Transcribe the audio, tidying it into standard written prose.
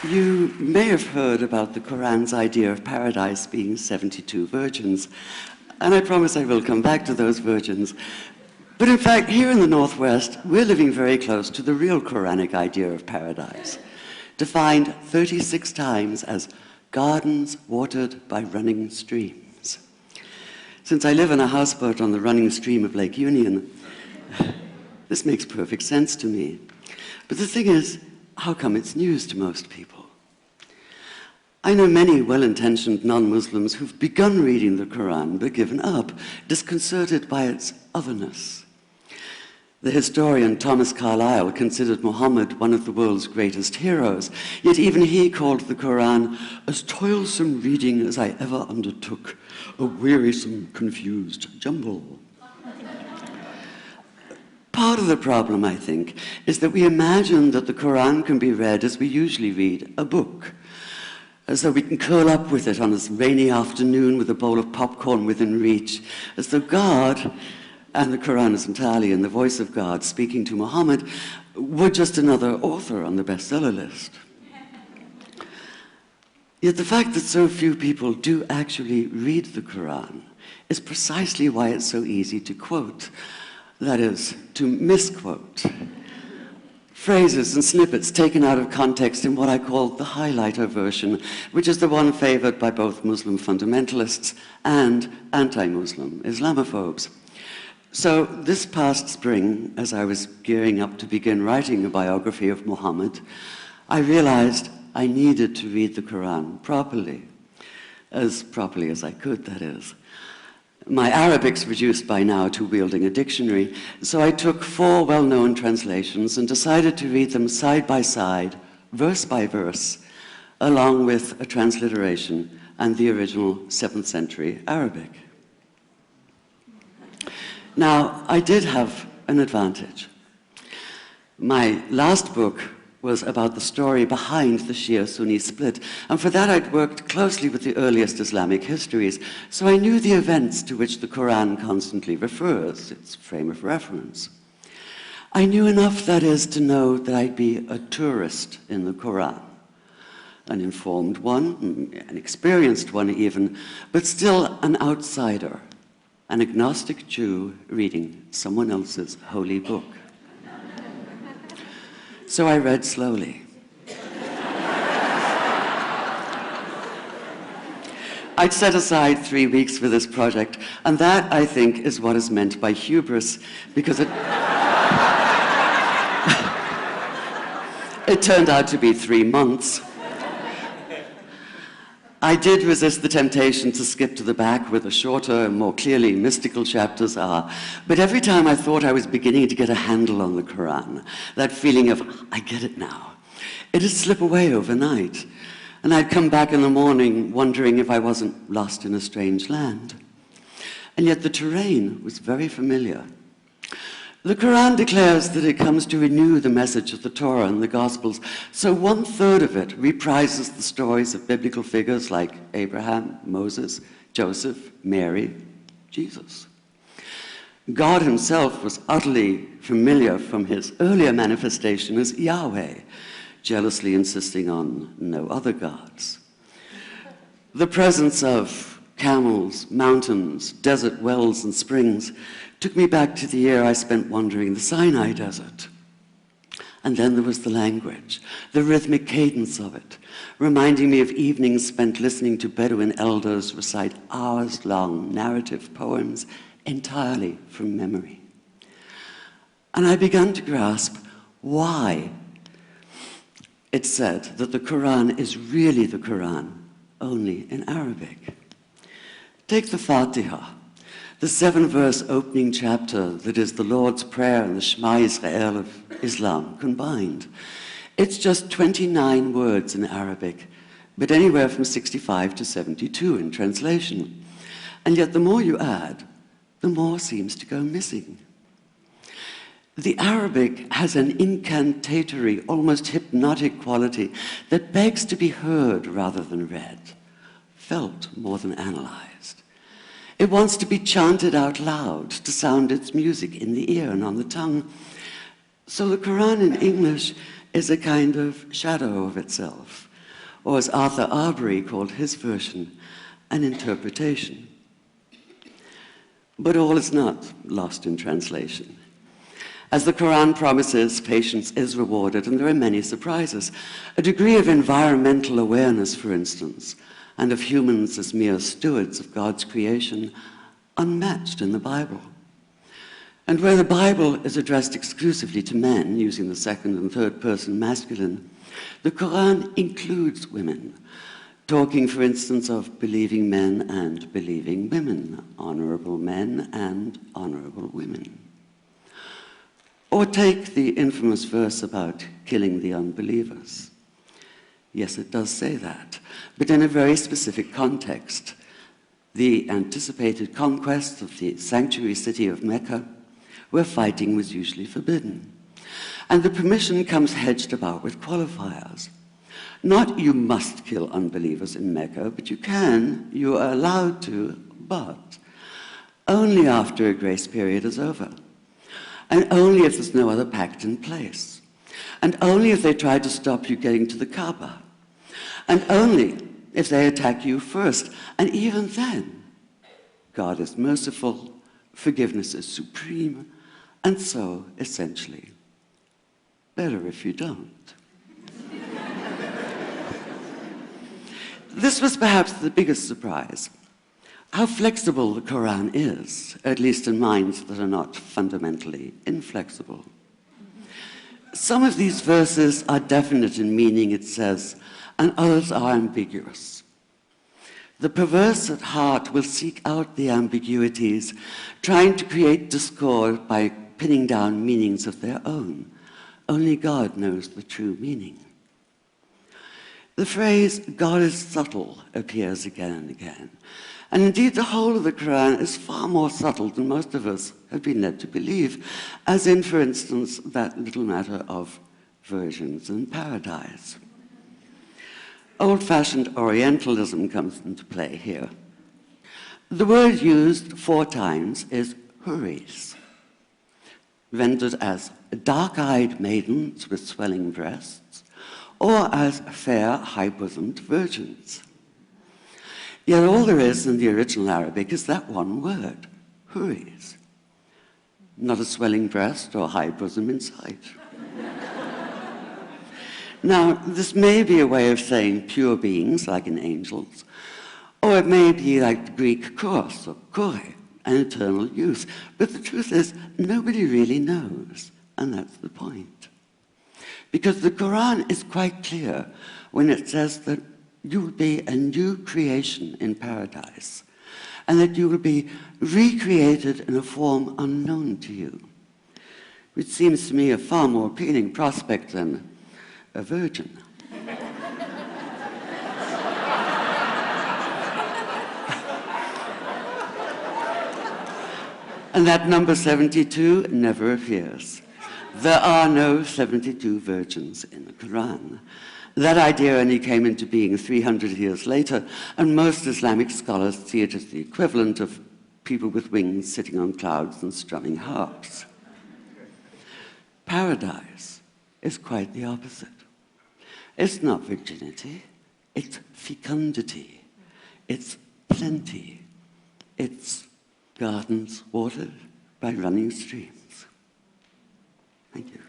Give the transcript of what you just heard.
You may have heard about the Quran's idea of paradise being 72 virgins, and I promise I will come back to those virgins. But in fact, here in the Northwest, we're living very close to the real Quranic idea of paradise, defined 36 times as gardens watered by running streams. Since I live in a houseboat on the running stream of Lake Union, this makes perfect sense to me. But the thing is, how come it's news to most people? I know many well-intentioned non-Muslims who've begun reading the Quran but given up, disconcerted by its otherness. The historian Thomas Carlyle considered Muhammad one of the world's greatest heroes, yet even he called the Quran as toilsome reading as I ever undertook, a wearisome, confused jumble. Part of the problem, I think, is that we imagine that the Quran can be read as we usually read a book, as though we can curl up with it on a rainy afternoon with a bowl of popcorn within reach, as though God, and the Quran is entirely in the voice of God speaking to Muhammad, were just another author on the bestseller list. Yet the fact that so few people do actually read the Quran is precisely why it's so easy to quote. That is, to misquote. Phrases and snippets taken out of context in what I call the highlighter version, which is the one favored by both Muslim fundamentalists and anti-Muslim Islamophobes. So this past spring, as I was gearing up to begin writing a biography of Muhammad, I realized I needed to read the Quran properly as I could, that is. My Arabic's reduced by now to wielding a dictionary, so I took 4 well-known translations and decided to read them side by side, verse by verse, along with a transliteration and the original 7th century Arabic. Now, I did have an advantage. My last book was about the story behind the Shia-Sunni split, and for that I'd worked closely with the earliest Islamic histories, so I knew the events to which the Quran constantly refers, its frame of reference. I knew enough, that is, to know that I'd be a tourist in the Quran, an informed one, an experienced one even, but still an outsider, an agnostic Jew reading someone else's holy book. So I read slowly. I'd set aside 3 weeks for this project, and that, I think, is what is meant by hubris, because it turned out to be 3 months. I did resist the temptation to skip to the back where the shorter and more clearly mystical chapters are, but every time I thought I was beginning to get a handle on the Quran, that feeling of, I get it now, it'd slip away overnight, and I'd come back in the morning wondering if I wasn't lost in a strange land. And yet the terrain was very familiar. The Quran declares that it comes to renew the message of the Torah and the Gospels, so 1/3 of it reprises the stories of biblical figures like Abraham, Moses, Joseph, Mary, Jesus. God himself was utterly familiar from his earlier manifestation as Yahweh, jealously insisting on no other gods. The presence of camels, mountains, desert wells, and springs took me back to the year I spent wandering the Sinai desert. And then there was the language, the rhythmic cadence of it, reminding me of evenings spent listening to Bedouin elders recite hours-long narrative poems entirely from memory. And I began to grasp why it's said that the Quran is really the Quran, only in Arabic. Take the Fatiha, the 7-verse opening chapter that is the Lord's Prayer and the Shema Israel of Islam combined. It's just 29 words in Arabic, but anywhere from 65 to 72 in translation. And yet the more you add, the more seems to go missing. The Arabic has an incantatory, almost hypnotic quality that begs to be heard rather than read, felt more than analyzed. It wants to be chanted out loud, to sound its music in the ear and on the tongue. So the Quran in English is a kind of shadow of itself, or as Arthur Arbery called his version, an interpretation. But all is not lost in translation. As the Quran promises, patience is rewarded, and there are many surprises. A degree of environmental awareness, for instance, and of humans as mere stewards of God's creation, unmatched in the Bible. And where the Bible is addressed exclusively to men, using the second and third person masculine, the Quran includes women, talking, for instance, of believing men and believing women, honorable men and honorable women. Or take the infamous verse about killing the unbelievers. Yes, it does say that, but in a very specific context. The anticipated conquest of the sanctuary city of Mecca, where fighting was usually forbidden. And the permission comes hedged about with qualifiers. Not you must kill unbelievers in Mecca, but you are allowed to, but only after a grace period is over. And only if there's no other pact in place. And only if they try to stop you getting to the Kaaba. And only if they attack you first. And even then, God is merciful, forgiveness is supreme, and so, essentially, better if you don't. This was perhaps the biggest surprise. How flexible the Quran is, at least in minds that are not fundamentally inflexible. Some of these verses are definite in meaning, it says, and others are ambiguous. The perverse at heart will seek out the ambiguities, trying to create discord by pinning down meanings of their own. Only God knows the true meaning. The phrase, God is subtle, appears again and again. And indeed, the whole of the Quran is far more subtle than most of us have been led to believe, as in, for instance, that little matter of virgins and paradise. Old-fashioned Orientalism comes into play here. The word used 4 times is huris, rendered as dark-eyed maidens with swelling breasts, or as fair, high-bosomed virgins. Yet all there is in the original Arabic is that one word, huris. Not a swelling breast or high bosom in sight. Now, this may be a way of saying pure beings, like in angels, or it may be like the Greek kouros or kore, an eternal youth. But the truth is, nobody really knows, and that's the point. Because the Quran is quite clear when it says that you will be a new creation in paradise, and that you will be recreated in a form unknown to you, which seems to me a far more appealing prospect than a virgin. And that number 72 never appears. There are no 72 virgins in the Quran. That idea only came into being 300 years later, and most Islamic scholars see it as the equivalent of people with wings sitting on clouds and strumming harps. Paradise is quite the opposite. It's not virginity, it's fecundity, it's plenty, it's gardens watered by running streams. Thank you.